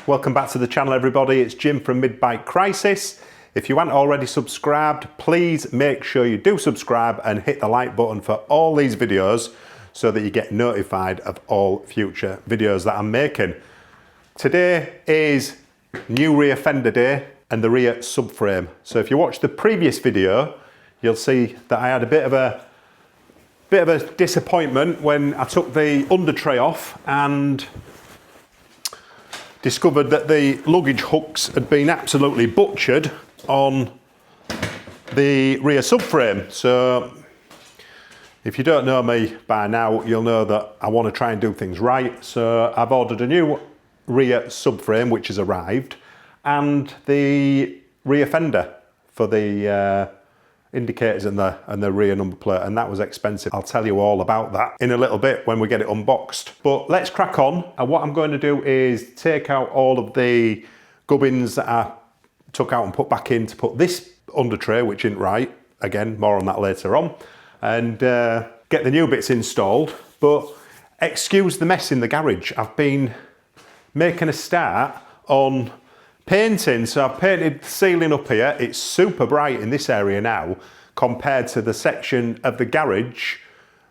Welcome back to the channel, everybody. It's Jim from Mid-Bike Crisis. If you haven't already subscribed, please make sure you do subscribe and hit the like button for all these videos so that you get notified of all future videos that I'm making. Today is new rear fender day and the rear subframe. So if you watch the previous video, you'll see that I had a bit of a disappointment when I took the under tray off and discovered that the luggage hooks had been absolutely butchered on the rear subframe. So if you don't know me by now, you'll know that I want to try and do things right. So I've ordered a new rear subframe which has arrived, and the rear fender for the indicators and the rear number plate, and that was expensive. I'll tell you all about that in a little bit when we get it unboxed. But let's crack on, and what I'm going to do is take out all of the gubbins that I took out and put back in to put this under tray, which isn't right. Again, more on that later on, and get the new bits installed. But excuse the mess in the garage. I've been making a start on painting, so I've painted the ceiling up here. It's super bright in this area now compared to the section of the garage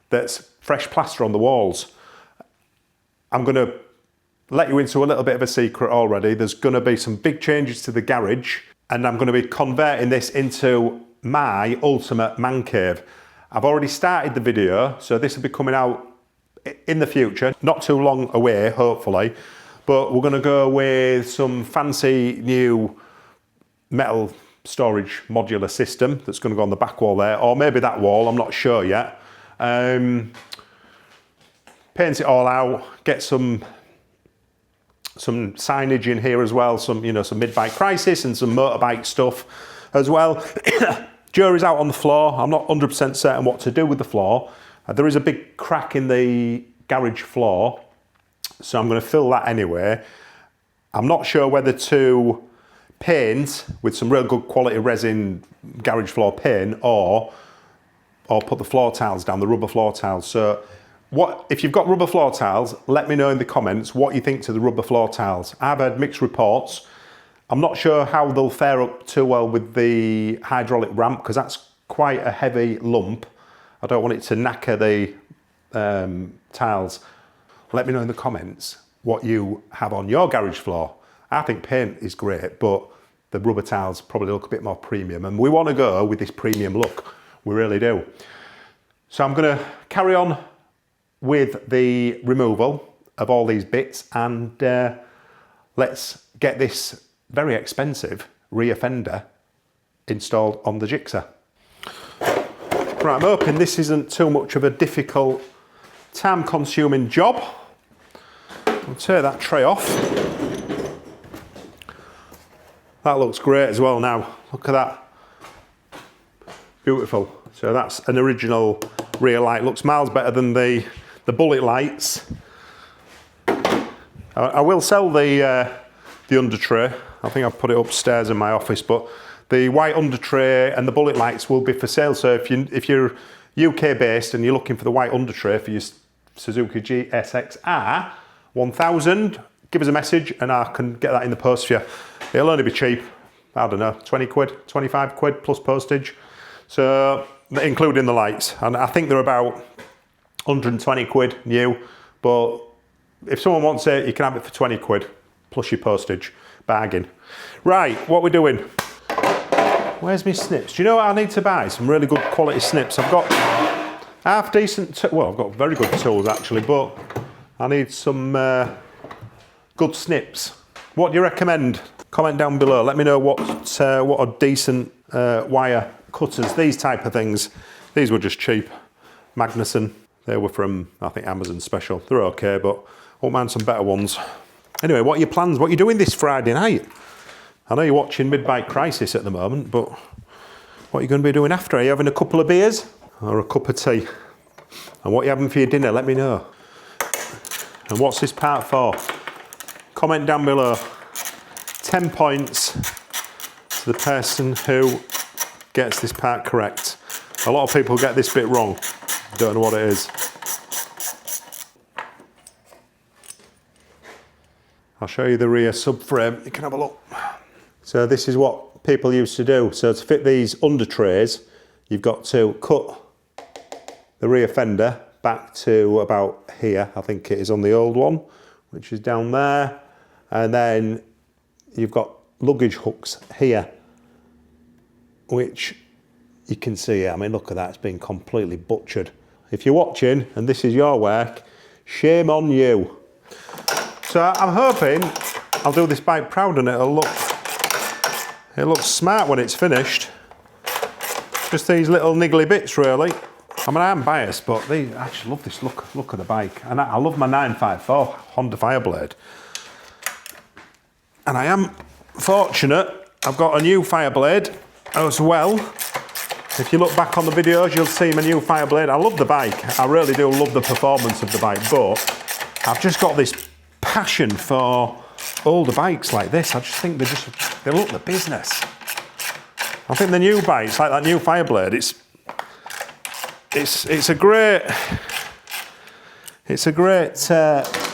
that's fresh plaster on the walls. I'm going to let you into a little bit of a secret already. There's going to be some big changes to the garage, and I'm going to be converting this into my ultimate man cave. I've already started the video, so this will be coming out in the future, not too long away, hopefully. But we're going to go with some fancy new metal storage modular system that's going to go on the back wall there, or maybe that wall, I'm not sure yet. Paint it all out, get some signage in here as well, some Mid-Bike Crisis and some motorbike stuff as well. Jury's out on the floor. I'm not 100% certain what to do with the floor. There is a big crack in the garage floor, so I'm going to fill that anyway. I'm not sure whether to paint with some real good quality resin garage floor paint or put the floor tiles down, the rubber floor tiles. So if you've got rubber floor tiles, let me know in the comments what you think to the rubber floor tiles. I've had mixed reports. I'm not sure how they'll fare up too well with the hydraulic ramp, because that's quite a heavy lump. I don't want it to knacker the tiles. Let me know in the comments what you have on your garage floor. I think paint is great, but the rubber tiles probably look a bit more premium, and we want to go with this premium look. We really do. So I'm going to carry on with the removal of all these bits, and let's get this very expensive rear fender installed on the Gixxer. Right, I'm hoping this isn't too much of a difficult, time-consuming job. I'll take that tray off. That looks great as well now. Look at that. Beautiful. So that's an original rear light. Looks miles better than the bullet lights. I will sell the under tray. I think I've put it upstairs in my office, but the white under tray and the bullet lights will be for sale. So if you're UK based and you're looking for the white under tray for your Suzuki GSXR1000, give us a message and I can get that in the post for you. It'll only be cheap, I don't know, 20 quid, 25 quid plus postage. So, including the lights. And I think they're about 120 quid new, but if someone wants it, you can have it for 20 quid plus your postage. Bargain. Right, what we're doing. Where's my snips? Do you know what I need to buy? Some really good quality snips. I've got half decent, well, I've got very good tools actually, but I need some good snips. What do you recommend? Comment down below. Let me know what are decent wire cutters, these type of things. These were just cheap. Magnuson. They were from, I think, Amazon Special. They're okay, but I won't mind some better ones. Anyway, what are your plans? What are you doing this Friday night? I know you're watching Mid-Bike Crisis at the moment, but what are you going to be doing after? Are you having a couple of beers or a cup of tea? And what are you having for your dinner? Let me know. And what's this part for? Comment down below. 10 points to the person who gets this part correct. A lot of people get this bit wrong. Don't know what it is. I'll show you the rear subframe. You can have a look. So this is what people used to do. So to fit these under trays, you've got to cut the rear fender back to about here. I think it is on the old one, which is down there. And then you've got luggage hooks here, which you can see. I mean, look at that, it's been completely butchered. If you're watching and this is your work, shame on you. So I'm hoping I'll do this bike proud and it looks smart when it's finished. Just these little niggly bits really. I mean, I am biased, but I actually love this look of the bike. And I love my 954 Honda Fireblade. And I am fortunate, I've got a new Fireblade as well. If you look back on the videos, you'll see my new Fireblade. I love the bike. I really do love the performance of the bike, but I've just got this passion for older bikes like this. I just think they look the business. I think the new bikes, like that new Fireblade, it's a great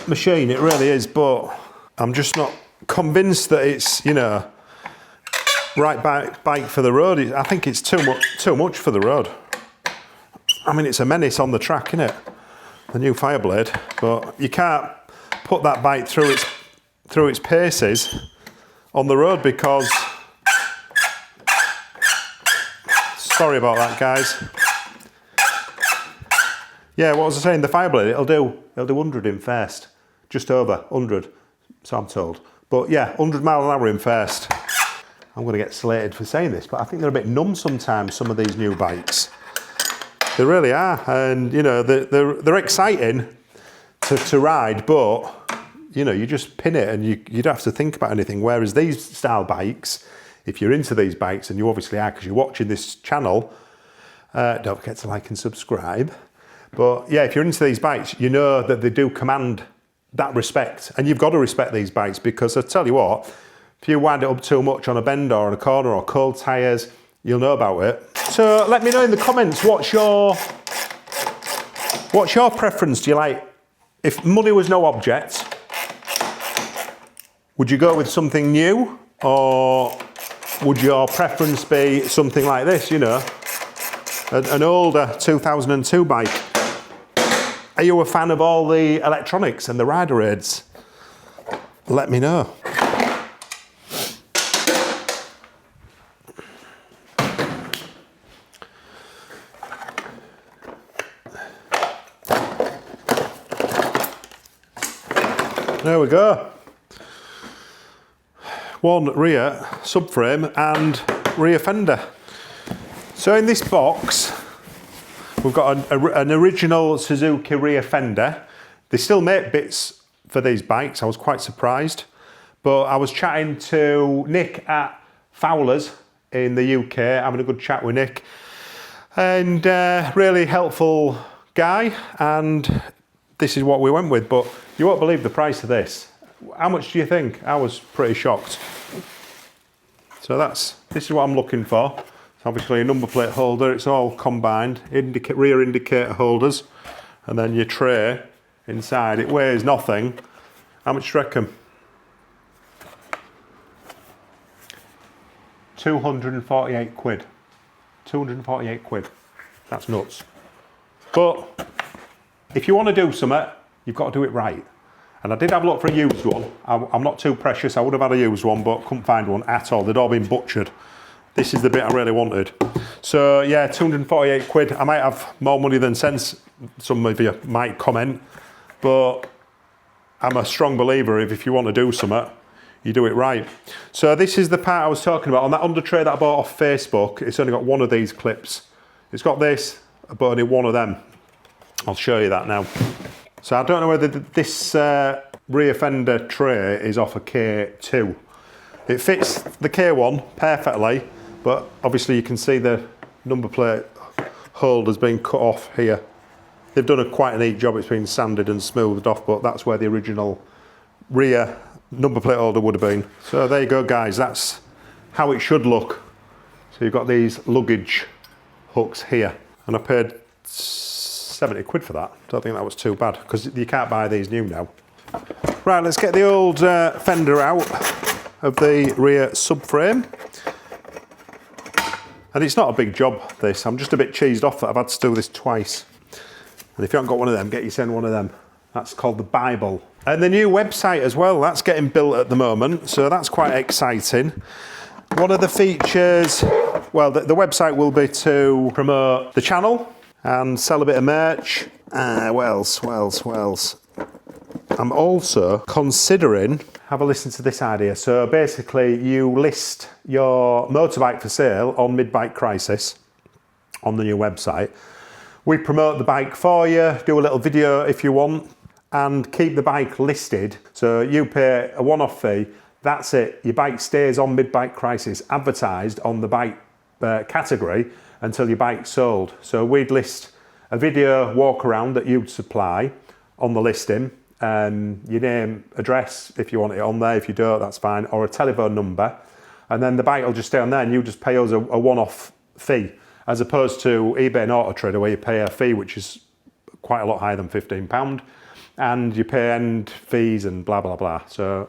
machine, it really is, but I'm just not convinced that it's, you know, right bike for the road. I think it's too much for the road. I mean, it's a menace on the track, isn't it? The new Fireblade, but you can't put that bike through its paces on the road because, sorry about that, guys. Yeah, what was I saying? The Fireblade, it'll do 100 in first, just over 100, so I'm told. But yeah, 100 mile an hour in first. I'm going to get slated for saying this, but I think they're a bit numb sometimes, some of these new bikes. They really are, and you know, they're exciting to ride, but you know, you just pin it and you don't have to think about anything. Whereas these style bikes, if you're into these bikes, and you obviously are because you're watching this channel, don't forget to like and subscribe. But yeah, if you're into these bikes, you know that they do command that respect, and you've got to respect these bikes because I tell you what, if you wind it up too much on a bend or on a corner or cold tyres, you'll know about it. So let me know in the comments, what's your preference? Do you like, if money was no object, would you go with something new, or would your preference be something like this, you know, an older 2002 bike? Are you a fan of all the electronics and the rider aids? Let me know. There we go. One rear subframe and rear fender. So in this box, we've got an original Suzuki rear fender. They still make bits for these bikes. I was quite surprised. But I was chatting to Nick at Fowler's in the UK, having a good chat with Nick. And really helpful guy. And this is what we went with. But you won't believe the price of this. How much do you think? I was pretty shocked. So this is what I'm looking for. It's obviously a number plate holder, it's all combined, rear indicator holders, and then your tray inside. It weighs nothing. How much do you reckon? 248 quid. 248 quid. That's nuts. But if you want to do something, you've got to do it right. And I did have a look for a used one. I'm not too precious. I would have had a used one, but couldn't find one at all. They'd all been butchered. This is the bit I really wanted. So yeah, 248 quid. I might have more money than sense. Some of you might comment, but I'm a strong believer if you want to do something, you do it right. So this is the part I was talking about. On that under tray that I bought off Facebook, it's only got one of these clips. It's got this, but only one of them. I'll show you that now. So I don't know whether this rear fender tray is off a K2. It fits the K1 perfectly, but obviously you can see the number plate holder's been cut off here. They've done quite a neat job. It's been sanded and smoothed off, but that's where the original rear number plate holder would have been. So there you go, guys. That's how it should look. So you've got these luggage hooks here, and I paid 70 quid for that. Don't think that was too bad because you can't buy these new now. Right, let's get the old fender out of the rear subframe. And it's not a big job, this. I'm just a bit cheesed off that I've had to do this twice. And if you haven't got one of them, get yourself one of them. That's called the Bible. And the new website as well, that's getting built at the moment, so that's quite exciting. One of the features, well, the website will be to promote the channel and sell a bit of merch. What else? I'm also considering, have a listen to this idea. So basically you list your motorbike for sale on Mid-Bike Crisis on the new website. We promote the bike for you, do a little video if you want, and keep the bike listed. So you pay a one-off fee, that's it. Your bike stays on Mid-Bike Crisis, advertised on the bike category until your bike's sold. So we'd list a video walk around that you'd supply on the listing, your name, address, if you want it on there. If you don't, that's fine, or a telephone number. And then the bike will just stay on there and you just pay us a one-off fee, as opposed to eBay and Auto Trader where you pay a fee which is quite a lot higher than £15 and you pay end fees and blah, blah, blah. So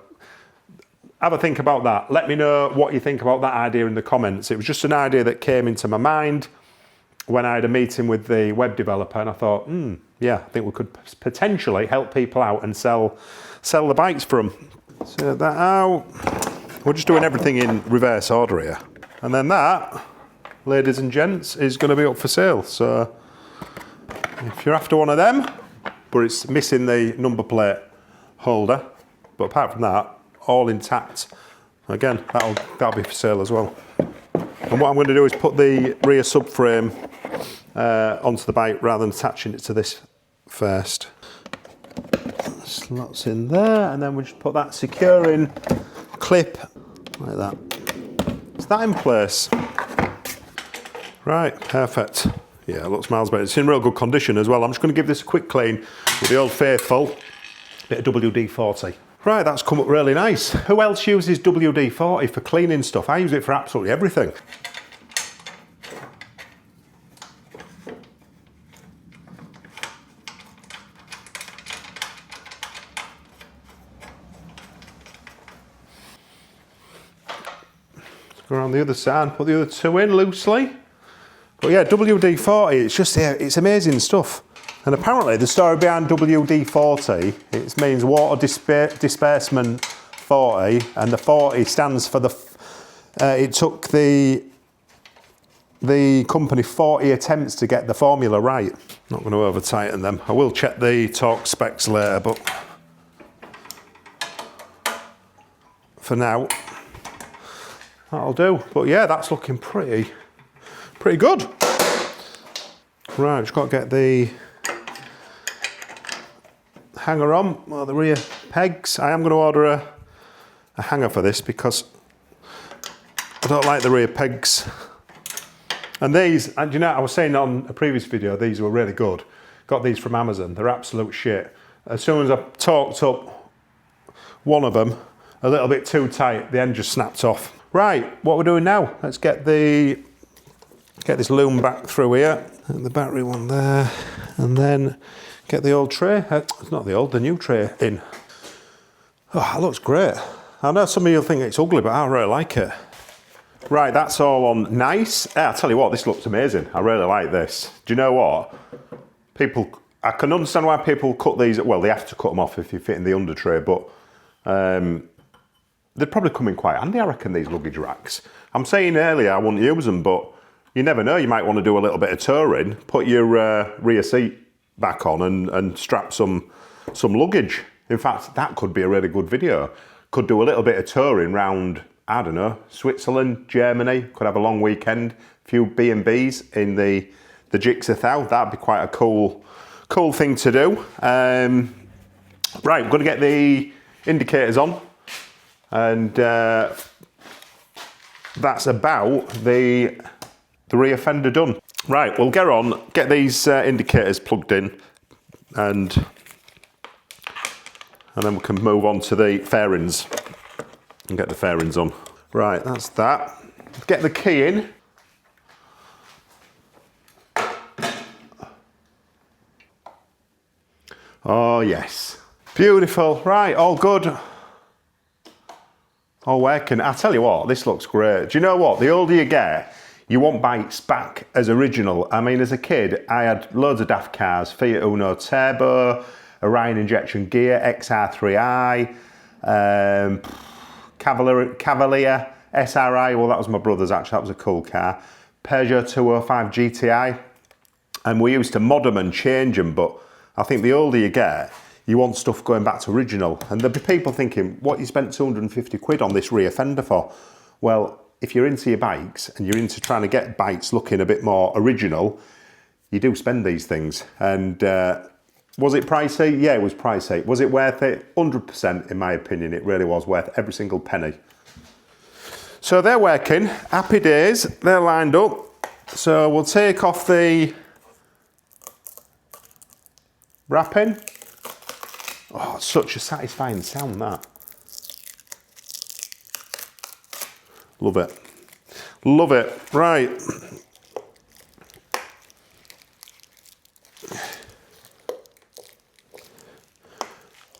have a think about that. Let me know what you think about that idea in the comments. It was just an idea that came into my mind when I had a meeting with the web developer and I thought, yeah, I think we could potentially help people out and sell the bikes for them. So that out. We're just doing everything in reverse order here. And then that, ladies and gents, is going to be up for sale. So if you're after one of them, but it's missing the number plate holder, but apart from that, all intact. Again, that'll be for sale as well. And what I'm going to do is put the rear subframe onto the bike rather than attaching it to this first. Slots in there, and then we'll just put that securing clip like that. Is that in place? Right, perfect. Yeah, it looks miles better. It's in real good condition as well. I'm just going to give this a quick clean with the old faithful bit of WD-40. Right, that's come up really nice. Who else uses WD-40 for cleaning stuff? I use it for absolutely everything. Let's go around the other side, put the other two in loosely. But yeah, WD-40, it's just, yeah, it's amazing stuff. And apparently the story behind WD-40, it means water displacement 40, and the 40 stands for the, it took the company 40 attempts to get the formula right. Not going to over tighten them. I will check the torque specs later, but for now, that'll do. But yeah, that's looking pretty good. Right, just got to get the hanger on, or the rear pegs. I am going to order a hanger for this because I don't like the rear pegs. And these, and you know, I was saying on a previous video, these were really good. Got these from Amazon, they're absolute shit. As soon as I torqued up one of them a little bit too tight, the end just snapped off. Right, what we're doing now, let's get this loom back through here, and the battery one there, and then get the old tray, it's not the old, the new tray in. Oh, that looks great. I know some of you think it's ugly, but I really like it. Right, that's all on nice. I'll tell you what, this looks amazing. I really like this. Do you know what? I can understand why people cut these, well, they have to cut them off if you fit in the under tray, but they'd probably come in quite handy, I reckon, these luggage racks. I'm saying earlier I wouldn't use them, but you never know, you might want to do a little bit of touring, put your rear seat back on and strap some luggage. In fact, that could be a really good video. Could do a little bit of touring round, I don't know, Switzerland, Germany, could have a long weekend, a few B&Bs in the GSXR1000. That'd be quite a cool thing to do. Right, we're going to get the indicators on, and that's about the rear fender done. Right, we'll get on, get these indicators plugged in, and then we can move on to the fairings and get the fairings on. Right, that's that. Get the key in. Oh yes, Beautiful. Right, all good. All working. I tell you what, this looks great. Do you know what? The older you get, you want bikes back as original. I mean, as a kid, I had loads of daft cars, Fiat Uno Turbo, Orion injection gear, XR3i, Cavalier, SRI, well that was my brother's actually, that was a cool car. Peugeot 205 GTI, and we used to mod them and change them, but I think the older you get, you want stuff going back to original. And there'll be people thinking, what you spent 250 quid on this rear fender for? Well, if you're into your bikes and you're into trying to get bikes looking a bit more original, you do spend these things. And was it pricey? Yeah, it was pricey. Was it worth it? 100% in my opinion, it really was worth every single penny. So they're working, happy days, they're lined up. So we'll take off the wrapping. Oh, it's such a satisfying sound, that. Love it. Love it. Right.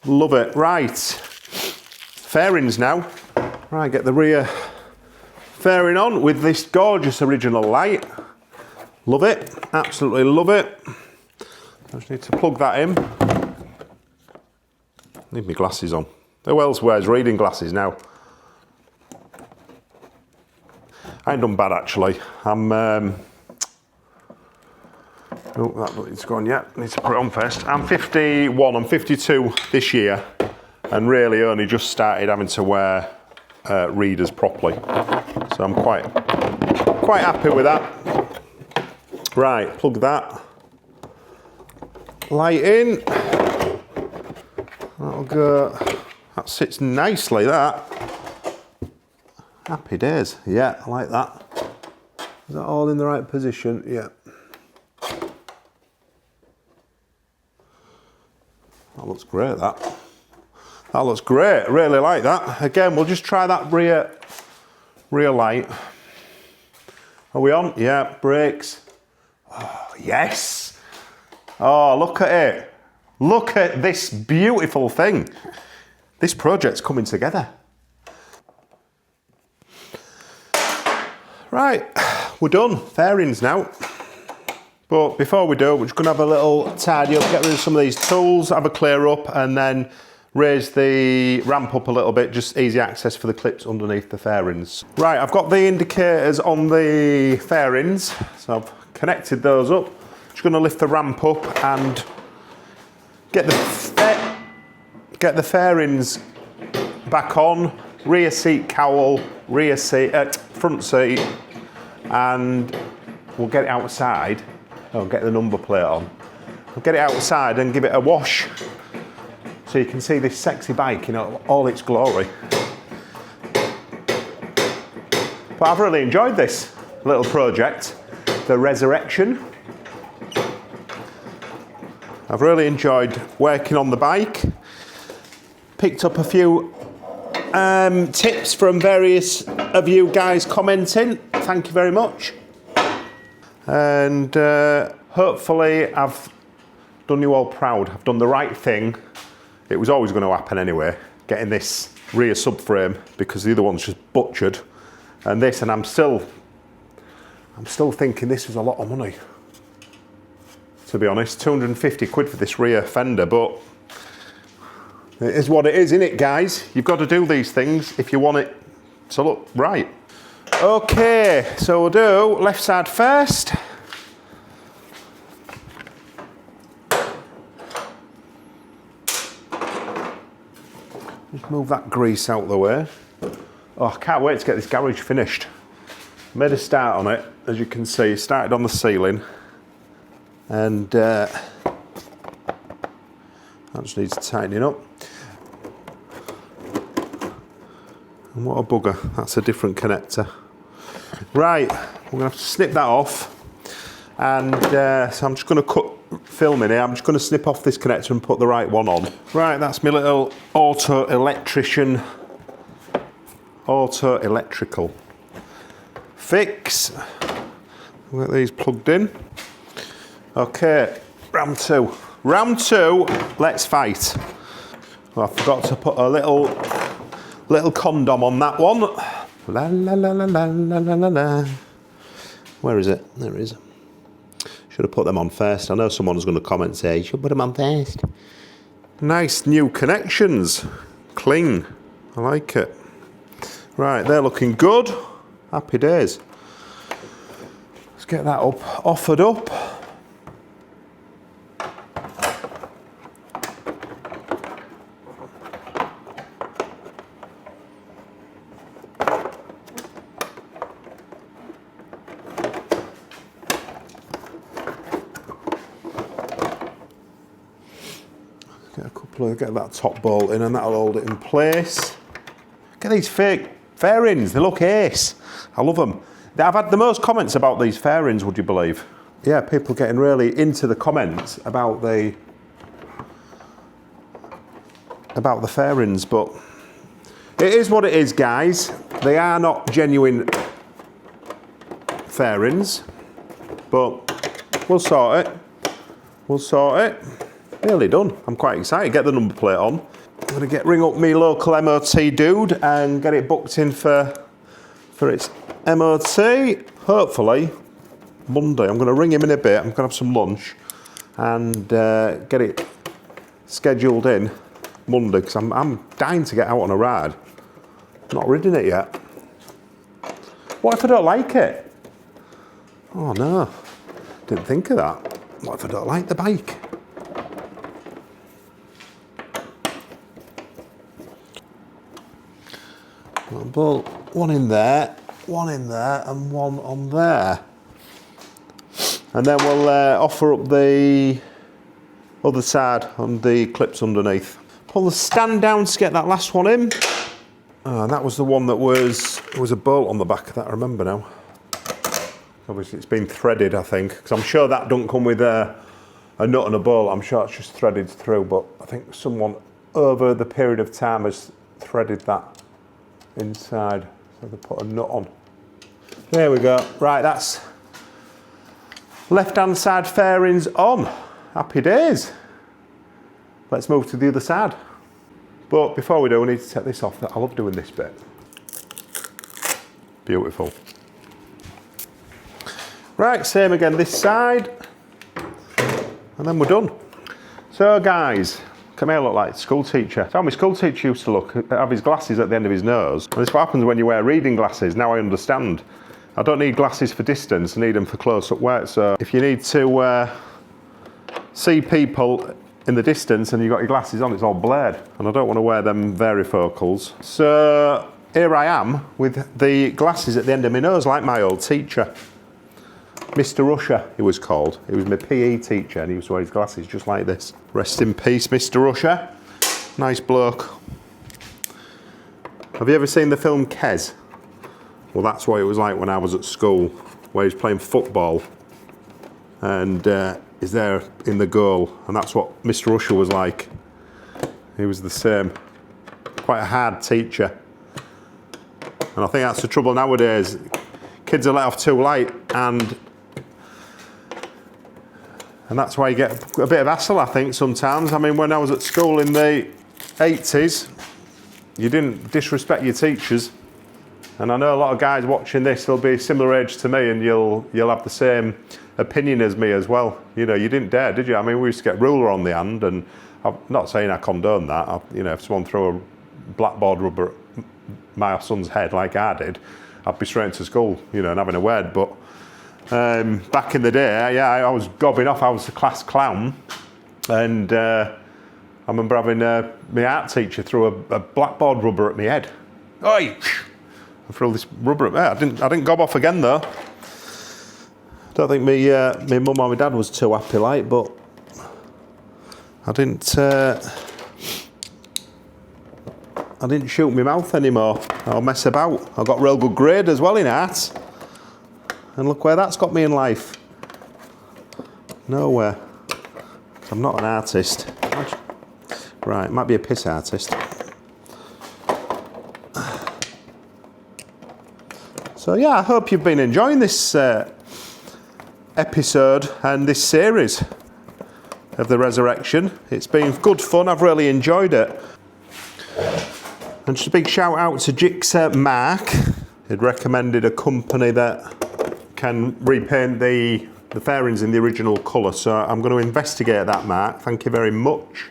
Love it. Right. Fairings now. Right, get the rear fairing on with this gorgeous original light. Love it. Absolutely love it. I just need to plug that in. Need my glasses on. Who else wears reading glasses now? I ain't done bad actually. I'm oh, that it's gone yet. I need to put it on first. I'm 51, I'm 52 this year, and really only just started having to wear readers properly. So I'm quite happy with that. Right, plug that. Light in. That'll go, that sits nicely, that. Happy days. Yeah, I like that. Is that all in the right position? Yeah. That looks great, that. That looks great, I really like that. Again, we'll just try that rear light. Are we on? Yeah, brakes. Oh, yes. Oh, look at it. Look at this beautiful thing. This project's coming together. Right, we're done. Fairings now. But before we do, we're just gonna have a little tidy up, get rid of some of these tools, have a clear up, and then raise the ramp up a little bit, just easy access for the clips underneath the fairings. Right, I've got the indicators on the fairings, so I've connected those up. Just gonna lift the ramp up and get the fairings back on, rear seat cowl, rear seat, front seat, and we'll get it outside. I'll get the number plate on. We'll get it outside and give it a wash so you can see this sexy bike in all its glory. But I've really enjoyed this little project, the resurrection. I've really enjoyed working on the bike. Picked up a few tips from various of you guys commenting. Thank you very much. And hopefully I've done you all proud. I've done the right thing. It was always going to happen anyway, getting this rear subframe, because the other one's just butchered. And this, and I'm still thinking this was a lot of money. To be honest, 250 quid for this rear fender, but it is what it is, isn't it, guys? You've got to do these things if you want it to look right. Okay, so we'll do left side first. Just move that grease out of the way. Oh, I can't wait to get this garage finished. Made a start on it, as you can see. Started on the ceiling. And that just needs tightening up. And what a bugger, that's a different connector. Right, we're gonna have to snip that off. And so I'm just gonna cut film in here. I'm just gonna snip off this connector and put the right one on. Right, that's my little auto electrical fix. We'll get these plugged in. Okay, round two. Round two, let's fight. I forgot to put a little condom on that one. La la la la la la la la. Where is it? There it is. Should have put them on first. I know someone's going to comment and say, you should put them on first. Nice new connections. Clean. I like it. Right, they're looking good. Happy days. Let's get that offered up. Get that top bolt in and that'll hold it in place. Get these fake fairings, they look ace. I love them. I've had the most comments about these fairings, would you believe? Yeah, people getting really into the comments about the fairings, but it is what it is, guys. They are not genuine fairings, but we'll sort it. We'll sort it. Nearly done. I'm quite excited. Get the number plate on. I'm going to ring up my local MOT dude and get it booked in for its MOT. Hopefully Monday. I'm going to ring him in a bit. I'm going to have some lunch and get it scheduled in Monday because I'm dying to get out on a ride. Not ridden it yet. What if I don't like it? Oh no. Didn't think of that. What if I don't like the bike? Bolt, one in there, and one on there. And then we'll offer up the other side on the clips underneath. Pull the stand down to get that last one in. And that was the one that was a bolt on the back of that, I remember now. Obviously it's been threaded, I think, because I'm sure that don't come with a nut and a bolt. I'm sure it's just threaded through, but I think someone over the period of time has threaded that inside, so they put a nut on. There we go. Right, that's left-hand side fairings on. Happy days. Let's move to the other side. But before we do, we need to take this off. I love doing this bit. Beautiful. Right, same again this side. And then we're done. So guys, look at me, I look like a school teacher. That's how my school teacher used to look, have his glasses at the end of his nose. And this is what happens when you wear reading glasses. Now I understand. I don't need glasses for distance, I need them for close-up work. So if you need to see people in the distance and you've got your glasses on, it's all blurred. And I don't want to wear them varifocals. So here I am with the glasses at the end of my nose, like my old teacher. Mr. Usher, he was called. He was my PE teacher and he used to wear his glasses just like this. Rest in peace, Mr. Usher. Nice bloke. Have you ever seen the film Kes? Well, that's what it was like when I was at school, where he was playing football and he's there in the goal, and that's what Mr. Usher was like. He was the same. Quite a hard teacher. And I think that's the trouble nowadays. Kids are let off too light, and that's why you get a bit of hassle, I think, sometimes. I mean, when I was at school in the 80s, you didn't disrespect your teachers. And I know a lot of guys watching this, they'll be similar age to me, and you'll have the same opinion as me as well. You know, you didn't dare, did you? I mean, we used to get ruler on the hand, and I'm not saying I condone that. You know, if someone threw a blackboard rubber at my son's head like I did, I'd be straight into school, you know, and having a word. But back in the day, yeah, I was gobbing off. I was a class clown, and I remember having my art teacher threw a blackboard rubber at my head. Oi! I threw this rubber at me. I didn't gob off again though. Don't think my mum or my dad was too happy like, but I didn't shoot my mouth anymore or mess about. I got a real good grade as well in art. And look where that's got me in life. Nowhere. I'm not an artist. Right, might be a piss artist. So yeah, I hope you've been enjoying this episode and this series of the Resurrection. It's been good fun, I've really enjoyed it. And just a big shout out to Gixxer Mark. He'd recommended a company that can repaint the fairings in the original colour. So I'm going to investigate that, Mark. Thank you very much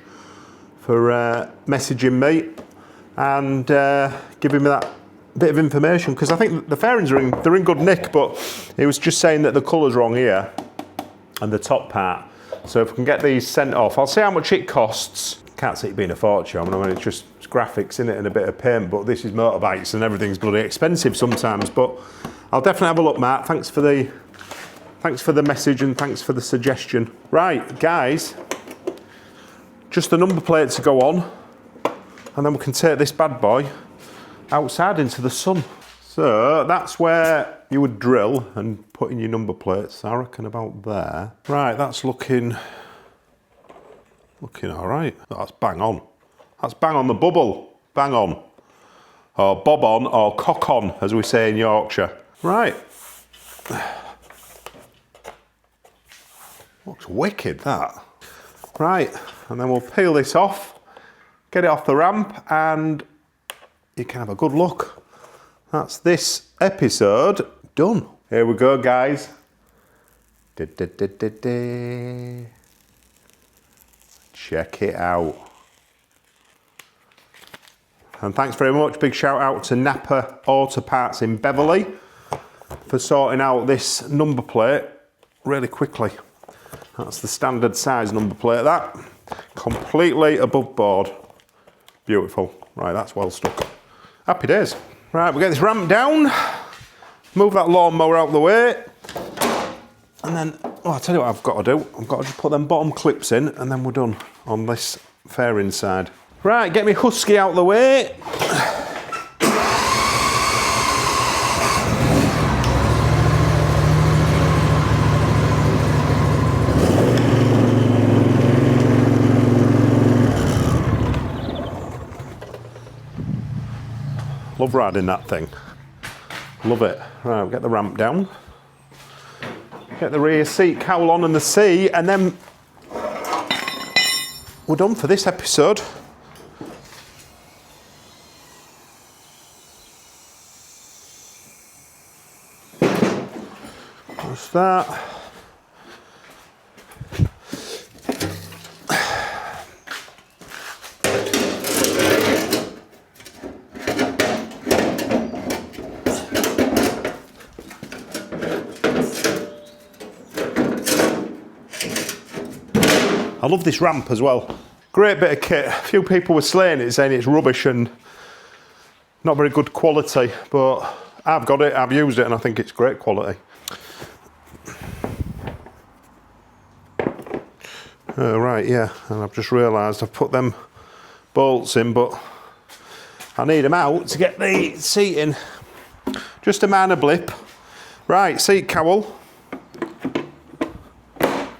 for messaging me and giving me that bit of information, because I think the fairings are in good nick, but he was just saying that the colour's wrong here and the top part. So if we can get these sent off, I'll see how much it costs. Can't see it being a fortune. I mean, it's just graphics in it and a bit of paint, but this is motorbikes and everything's bloody expensive sometimes. But I'll definitely have a look, Matt. Thanks for the message and thanks for the suggestion. Right, guys, just the number plate to go on, and then we can take this bad boy outside into the sun. So that's where you would drill and put in your number plates. I reckon about there. Right, that's looking all right. That's bang on. That's bang on the bubble. Bang on. Or bob on, or cock on, as we say in Yorkshire. Right. Looks wicked, that. Right, and then we'll peel this off, get it off the ramp, and you can have a good look. That's this episode done. Here we go, guys. Check it out. And thanks very much. Big shout out to Napa Auto Parts in Beverley for sorting out this number plate really quickly. That's the standard size number plate, that. Completely above board. Beautiful. Right, that's well stuck. Happy days. Right, we'll get this ramp down, move that lawnmower out of the way, and then, oh, I'll tell you what I've got to do. I've got to just put them bottom clips in, and then we're done on this fairing side. Right, get me husky out of the way. Love riding that thing. Love it. Right, we'll get the ramp down. Get the rear seat cowl on and the seat, and then we're done for this episode. What's that? I love this ramp as well. Great bit of kit. A few people were slaying it, saying it's rubbish and not very good quality, but I've got it, I've used it, and I think it's great quality. Right, yeah, and I've just realised I've put them bolts in, but I need them out to get the seat in. Just a minor blip. Right, seat cowl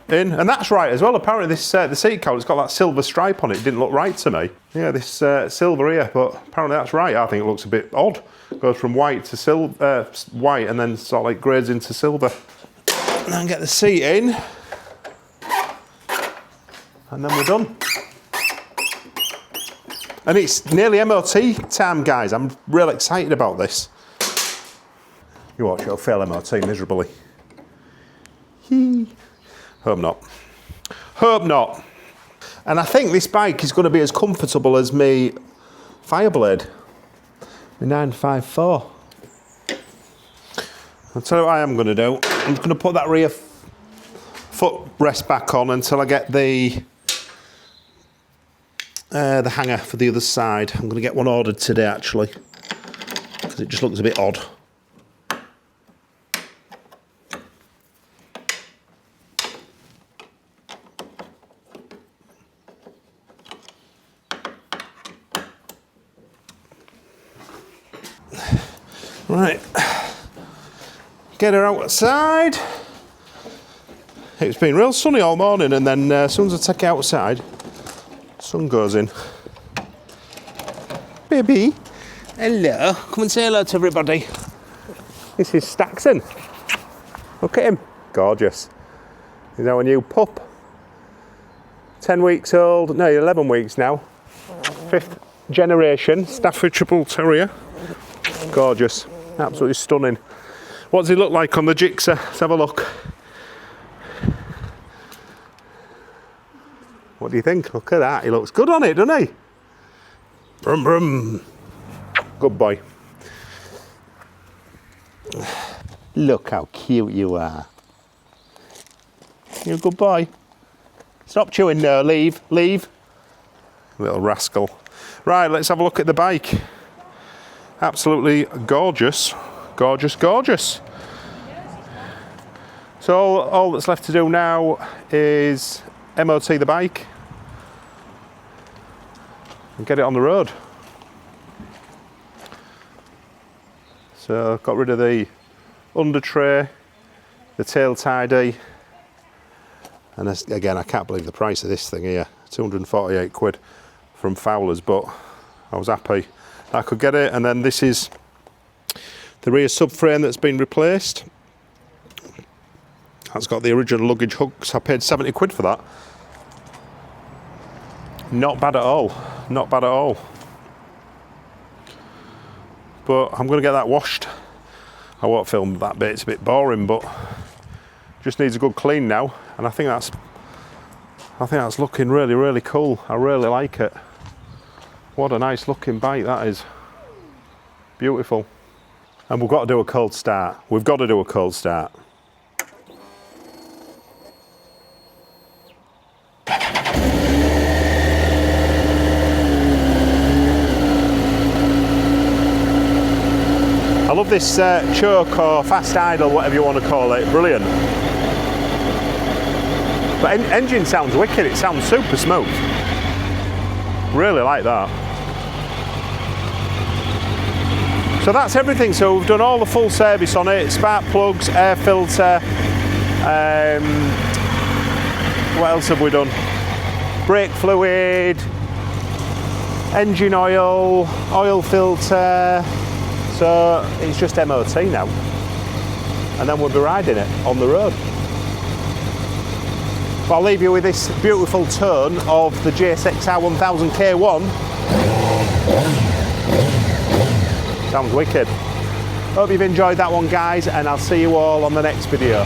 in, and that's right as well. Apparently this the seat cowl, it's got that silver stripe on it. It didn't look right to me. Yeah, this silver here, but apparently that's right. I think it looks a bit odd. It goes from white to silver, white, and then sort of like grades into silver. And then get the seat in, and then we're done. And it's nearly MOT time, guys. I'm real excited about this. You watch, it'll fail MOT miserably. Hope not. Hope not. And I think this bike is going to be as comfortable as me Fireblade, my 954. I'll tell you what I am going to do. I'm just going to put that rear footrest back on until I get the hanger for the other side. I'm going to get one ordered today, actually, because it just looks a bit odd. Right, get her outside. It's been real sunny all morning, and then as soon as I take it outside, sun goes in. Baby, hello, come and say hello to everybody. This is Staxon. Look at him, gorgeous. He's our new pup. 10 weeks old, no, 11 weeks now. generation Staffordshire Bull Terrier. Gorgeous, absolutely stunning. What does he look like on the Gixxer? Let's have a look. What do you think? Look at that, he looks good on it, doesn't he? Brum brum. Good boy. Look how cute you are. You're a good boy. Stop chewing now, leave. Little rascal. Right, let's have a look at the bike. Absolutely gorgeous. Gorgeous. So all that's left to do now is MOT the bike and get it on the road. So I've got rid of the under tray, the tail tidy, and this, again, I can't believe the price of this thing here, 248 quid from Fowler's, but I was happy I could get it. And then this is the rear subframe that's been replaced. That's got the original luggage hooks. I paid 70 quid for that. Not bad at all, not bad at all. But I'm going to get that washed. I won't film that bit, it's a bit boring, but just needs a good clean now. And I think that's looking really cool. I really like it. What a nice looking bike that is. Beautiful. And we've got to do a cold start. We've got to do a cold start. I love this choke or fast idle, whatever you want to call it. Brilliant. But engine sounds wicked. It sounds super smooth. Really like that. So that's everything. So we've done all the full service on it. Spark plugs, air filter. What else have we done? Brake fluid, engine oil, oil filter. So it's just MOT now. And then we'll be riding it on the road. But I'll leave you with this beautiful tone of the GSXR1000 K1. Sounds wicked. Hope you've enjoyed that one, guys, and I'll see you all on the next video.